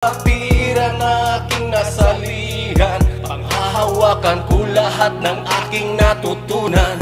Kapira na aking nasalihan, panghahawakan ko lahat ng aking natutunan.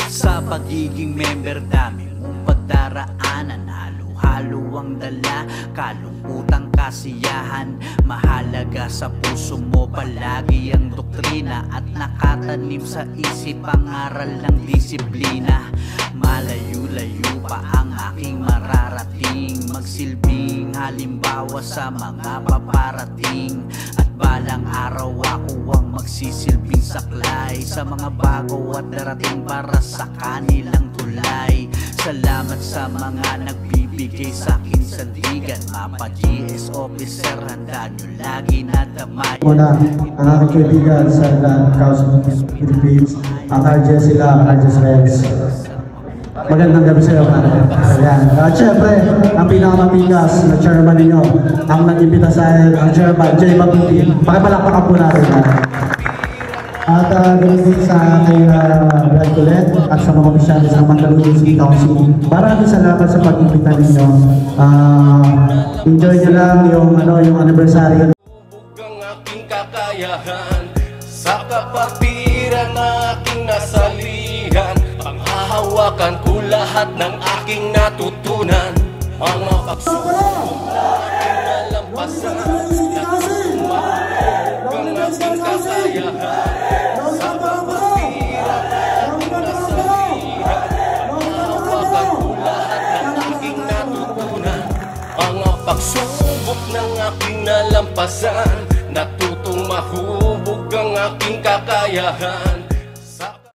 Sa pagiging member dami mong pagdaraanan, halo-halo ang dala, kalungutang kasiyahan. Mahalaga sa puso mo palagi ang doktrina at nakatanim sa isip ang aral ng disiplina. Malayo-layo pa ang aking mararating, magsilbing halimbawa sa mga paparating. At balang araw ako ang magsisilbing saklay sa mga bago at darating para sa kanilang tulay. Salamat sa mga nagbibigay sa akin sandigan, Mapa GS officer, handa nyo lagi na damay. Muna ang aking kaibigan sa Council of the Philippines, ang RJS sila, RJS Rex. Magandang gabi sa iyo, Ayan. At syempre, ang pinakamatigas na chairman ninyo, ang nag-imbita sa akin, ang chairman, Jay Mabuti. Pakipalakpakan po natin. At ganoon din sa kay Brad Colette at sa mga opisyalis ng Mandaluyong City Council. Maraming salamat sa pag-imbita ninyo. Enjoy nyo lang yung anniversary. Ang aking kakayahan, sa kapatiran na aking nasalihan, panghahawakan ko lahat ng aking natutunan. Mga pagsubok na aking nalampasan, natutumahubog ang aking kakayahan. Sa kapatiran na aking nasalihan, panghahawakan ko lahat ng aking natutunan. Mga pagsubok ng aking nalampasan, natutong mahubog ang aking kakayahan.